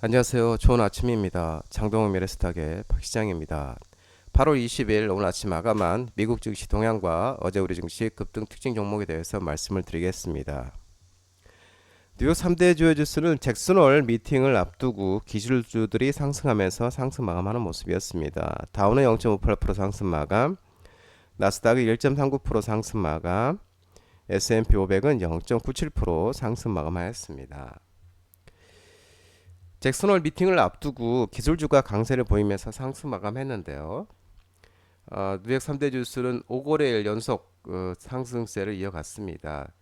안녕하세요. 좋은 아침입니다. 장동원 미래스탁의 박시장입니다. 8월 20일 오늘 아침 마감한 미국 증시 동향과 어제 우리 증시 급등 특징 종목에 대해서 말씀을 드리겠습니다. 뉴욕 3대 주요 지수는 잭슨홀 미팅을 앞두고 기술주들이 상승하면서 상승 마감하는 모습이었습니다. 다우는 0.58% 상승 마감, 나스닥이 1.39% 상승 마감, S&P 500은 0.97% 상승 마감하였습니다. 잭슨홀 미팅을 앞두고 기술주가 강세를 보이면서 상승 마감했는데요. 뉴욕 3대 지수는 5거래일 연속 상승세를 이어갔습니다.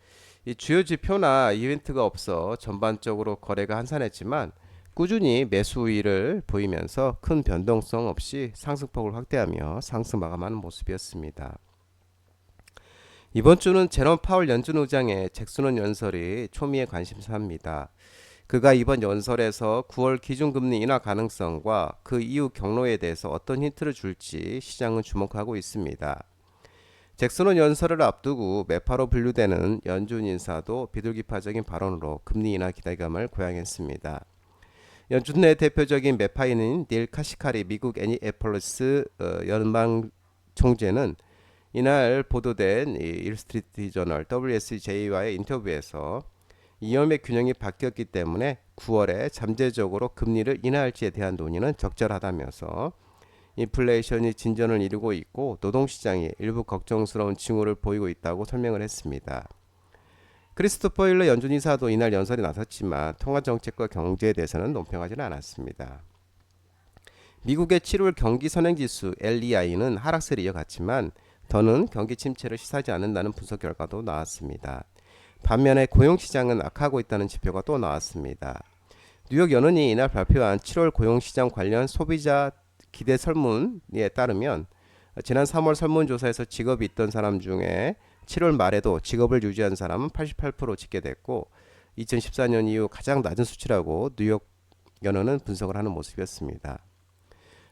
이 주요 지표나 이벤트가 없어 전반적으로 거래가 한산했지만 꾸준히 매수 우위를 보이면서 큰 변동성 없이 상승폭을 확대하며 상승 마감하는 모습이었습니다. 이번 주는 제롬 파월 연준 의장의 잭슨홀 연설이 초미의 관심사입니다. 그가 이번 연설에서 9월 기준금리 인하 가능성과 그 이후 경로에 대해서 어떤 힌트를 줄지 시장은 주목하고 있습니다. 잭슨홀 연설을 앞두고 매파로 분류되는 연준 인사도 비둘기파적인 발언으로 금리 인하 기대감을 고양했습니다. 연준 내 대표적인 매파인인 닐 카시카리 미국 애니애폴리스 연방 총재는 이날 보도된 일스트리트 저널 WSJ와의 인터뷰에서 이염의 균형이 바뀌었기 때문에 9월에 잠재적으로 금리를 인하할지에 대한 논의는 적절하다면서 인플레이션이 진전을 이루고 있고 노동시장이 일부 걱정스러운 징후를 보이고 있다고 설명을 했습니다. 크리스토퍼 힐러 연준 이사도 이날 연설에 나섰지만 통화정책과 경제에 대해서는 논평하지는 않았습니다. 미국의 7월 경기 선행지수 LEI는 하락세를 이어갔지만 더는 경기 침체를 시사하지 않는다는 분석 결과도 나왔습니다. 반면에 고용시장은 악화하고 있다는 지표가 또 나왔습니다. 뉴욕 연은이 이날 발표한 7월 고용시장 관련 소비자 기대 설문에 따르면 지난 3월 설문조사에서 직업이 있던 사람 중에 7월 말에도 직업을 유지한 사람은 88% 집계됐고 2014년 이후 가장 낮은 수치라고 뉴욕 연은은 분석을 하는 모습이었습니다.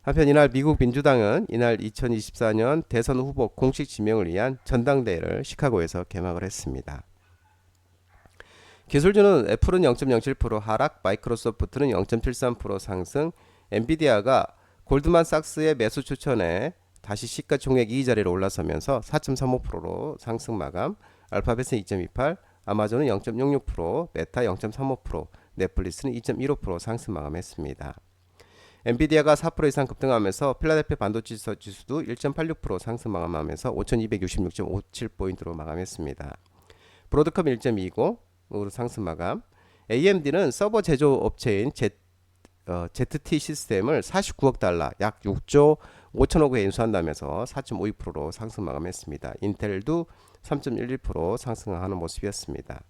한편 이날 미국 민주당은 이날 2024년 대선 후보 공식 지명을 위한 전당대회를 시카고에서 개막을 했습니다. 기술주는 애플은 0.07% 하락, 마이크로소프트는 0.73% 상승, 엔비디아가 골드만삭스의 매수 추천에 다시 시가총액 2위 자리로 올라서면서 4.35%로 상승 마감, 알파벳은 2.28%, 아마존은 0.66%, 메타 0.35%, 넷플릭스는 2.15% 상승 마감했습니다. 엔비디아가 4% 이상 급등하면서 필라델피아 반도체 지수도 1.86% 상승 마감하면서 5266.57포인트로 마감했습니다. 브로드컴 1.29, 으로 상승 마감. AMD는 서버 제조업체인 ZT 시스템을 49억 달러, 약 6조 5천억에 인수한다면서 4.52%로 상승 마감했습니다. 인텔도 3.11% 상승하는 모습이었습니다.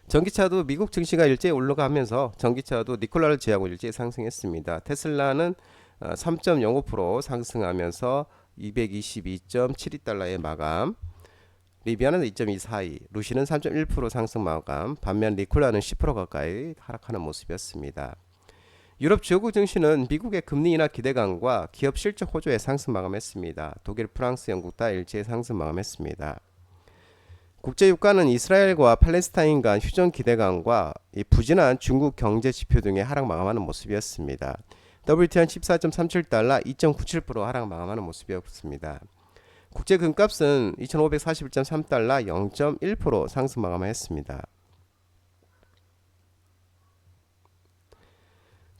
전기차도 미국 증시가 일제히 올라가면서 전기차도 니콜라를 제하고 일제히 상승했습니다. 테슬라는 3.05% 상승하면서 222.72달러의 마감. 리비아는 2.242, 루시는 3.1% 상승 마감, 반면 니콜라는 10% 가까이 하락하는 모습이었습니다. 유럽 주요국 증시는 미국의 금리 인하 기대감과 기업 실적 호조에 상승 마감했습니다. 독일, 프랑스, 영국 다 일제히 상승 마감했습니다. 국제유가는 이스라엘과 팔레스타인 간 휴전 기대감과 부진한 중국 경제 지표 등의 하락 마감하는 모습이었습니다. WTI는 14.37달러, 2.97% 하락 마감하는 모습이었습니다. 국제 금값은 2541.3달러 0.1% 상승 마감했습니다.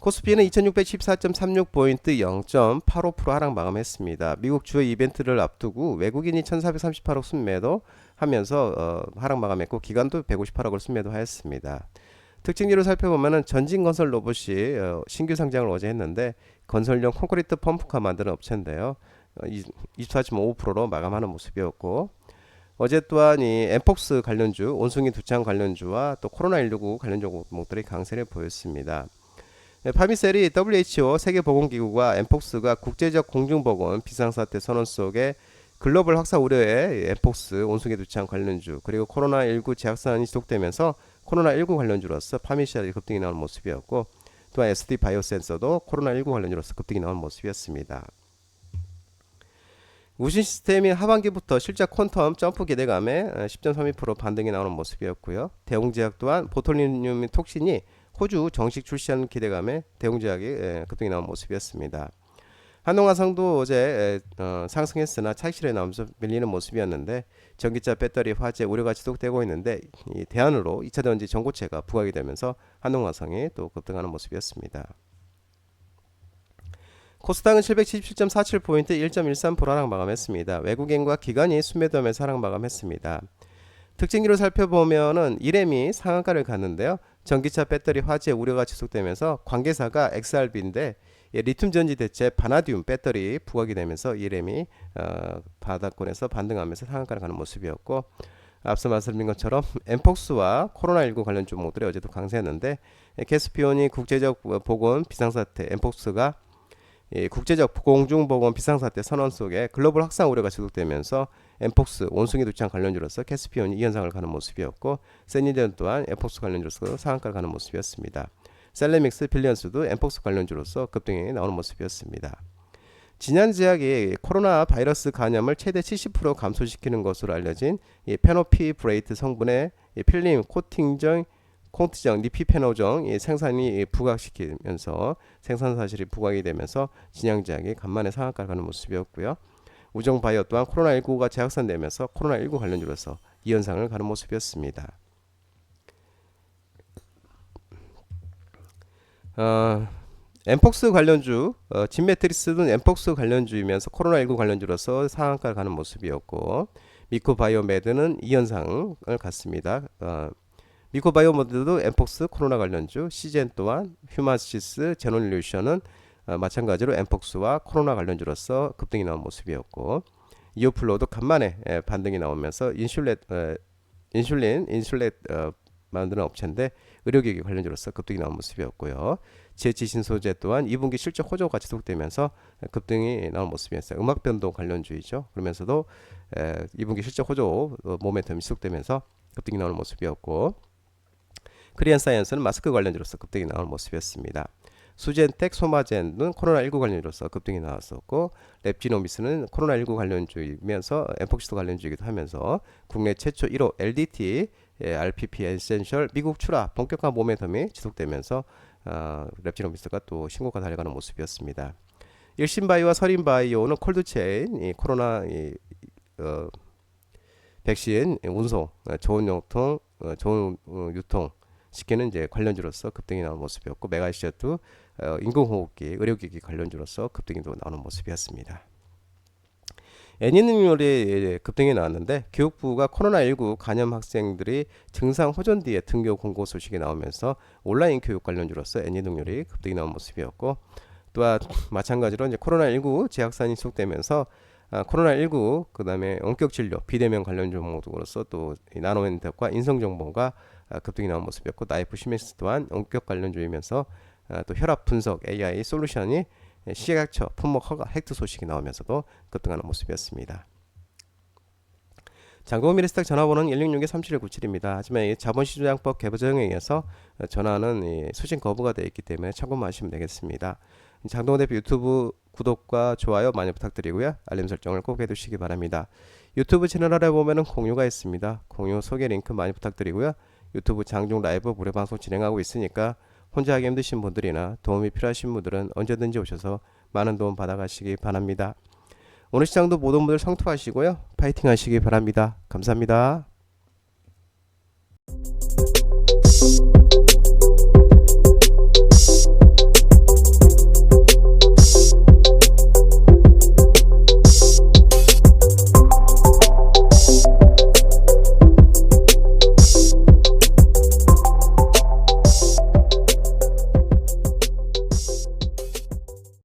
코스피는 2614.36포인트 0.85% 하락 마감했습니다. 미국 주요 이벤트를 앞두고 외국인이 1438억 순매도 하면서 하락 마감했고 기관도 158억을 순매도 하였습니다. 특징지를 살펴보면 전진건설 로봇이 신규 상장을 어제 했는데 건설용 콘크리트 펌프카 만드는 업체인데요. 24.55%로 마감하는 모습이었고 어제 또한 이 엠폭스 관련주, 온숭이 두창 관련주와 또 코로나19 관련 종목들이 강세를 보였습니다. 파미셀이 WHO 세계보건기구와 엠폭스가 국제적 공중보건 비상사태 선언 속에 글로벌 확산 우려에 엠폭스, 온숭이 두창 관련주 그리고 코로나19 제약사안이 지속되면서 코로나19 관련주로서 파미셀이 급등이 나온 모습이었고 또한 SD 바이오센서도 코로나19 관련주로서 급등이 나온 모습이었습니다. 우신 시스템이 하반기부터 실적 퀀텀 점프 기대감에 10.32% 반등이 나오는 모습이었고요. 대웅제약 또한 보톨리늄 톡신이 호주 정식 출시하는 기대감에 대웅제약이 급등이 나온 모습이었습니다. 한동화성도 어제 상승했으나 차익실에 나오면서 밀리는 모습이었는데 전기차 배터리 화재 우려가 지속되고 있는데 이 대안으로 2차전지 전고체가 부각이 되면서 한동화성이 또 급등하는 모습이었습니다. 코스닥은 777.47포인트 1.13% 하락 마감했습니다. 외국인과 기관이 순매도하면서 하락 마감했습니다. 특징기로 살펴보면은 이렘이 상한가를 갔는데요. 전기차 배터리 화재 우려가 지속되면서 관계사가 XRB인데 리튬 전지 대체 바나디움 배터리 부각이 되면서 이렘이 바닥권에서 반등하면서 상한가를 가는 모습이었고 앞서 말씀드린 것처럼 엠폭스와 코로나19 관련 종목들이 어제도 강세였는데 캐스피온이 국제적 보건 비상사태 엠폭스가 국제적 공중보건 비상사태 선언 속에 글로벌 확산 우려가 지속되면서 엠폭스 원숭이 두창 관련주로서 캐스피온이 이 현상을 가는 모습이었고 세니덴 또한 엠폭스 관련주로서 상한가를 가는 모습이었습니다. 셀레믹스 빌리언스도 엠폭스 관련주로서 급등이 나오는 모습이었습니다. 진양제약이 코로나 바이러스 감염을 최대 70% 감소시키는 것으로 알려진 이 페노피브레이트 성분의 필름 코팅정 니피페노정 생산이 부각시키면서 생산 사실이 부각이 되면서 진양제약이 간만에 상한가를 가는 모습이었고요. 우정바이오 또한 코로나19가 재확산되면서 코로나19 관련주로서 이 현상을 가는 모습이었습니다. 엠폭스 관련주, 진메트리스는 엠폭스 관련주이면서 코로나19 관련주로서 상한가를 가는 모습이었고 미코바이오메드는 이 현상을 갖습니다. 미코바이오모드도 엠폭스 코로나 관련주, 시젠 또한 휴마시스 제논일루션은 마찬가지로 엠폭스와 코로나 관련주로서 급등이 나온 모습이었고 이오플로도 간만에 반등이 나오면서 인슐린 만드는 업체인데 의료기기 관련주로서 급등이 나온 모습이었고요. 제지신 소재 또한 2분기 실적 호조가 지속되면서 급등이 나온 모습이었어요. 음악 변동 관련주이죠. 그러면서도 2분기 실적 호조 모멘텀이 지속되면서 급등이 나오는 모습이었고 크리안 사이언스는 마스크 관련주로서 급등이 나오는 모습이었습니다. 수젠텍, 소마젠은 코로나19 관련주로서 급등이 나왔었고 랩지노미스는 코로나19 관련주이면서 엠폭시도 관련주이기도 하면서 국내 최초 1호 LDT RPP 에센셜 미국 출하 본격화 모멘텀이 지속되면서 랩지노미스가 또 신고가 달려가는 모습이었습니다. 일신바이오와 서린바이오는 콜드체인 코로나 백신 운송 좋은 유통 시키는 이제 관련주로서 급등이 나오는 모습이었고 메가시어도 인공호흡기 의료기기 관련주로서 급등이 나오는 모습이었습니다. 애니능률이 급등이 나왔는데 교육부가 코로나19 감염 학생들이 증상 호전 뒤에 등교 공고 소식이 나오면서 온라인 교육 관련주로서 애니능률이 급등이 나온 모습이었고 또한 마찬가지로 이제 코로나19 재확산이 지속되면서 코로나19 그다음에 원격 진료 비대면 관련 종목으로서 또 나노엔텍과 인성정보가 급등이 나온 모습이었고 나이프 시메스 또한 원격 관련주이면서 또 혈압 분석 AI 솔루션이 시각처 품목 허가 획득 소식이 나오면서도 급등하는 모습이었습니다. 장고미래스탁 전화번호는 166-3797입니다. 하지만 자본시장법 개정에 의해서 전화는 수신 거부가 되어 있기 때문에 참고만 하시면 되겠습니다. 장동호 대표 유튜브 구독과 좋아요 많이 부탁드리고요. 알림 설정을 꼭 해두시기 바랍니다. 유튜브 채널 아래 보면은 공유가 있습니다. 공유 소개 링크 많이 부탁드리고요. 유튜브 장중 라이브 무료 방송 진행하고 있으니까 혼자 하기 힘드신 분들이나 도움이 필요하신 분들은 언제든지 오셔서 많은 도움 받아가시기 바랍니다. 오늘 시장도 모든 분들 성투하시고요. 파이팅 하시기 바랍니다. 감사합니다.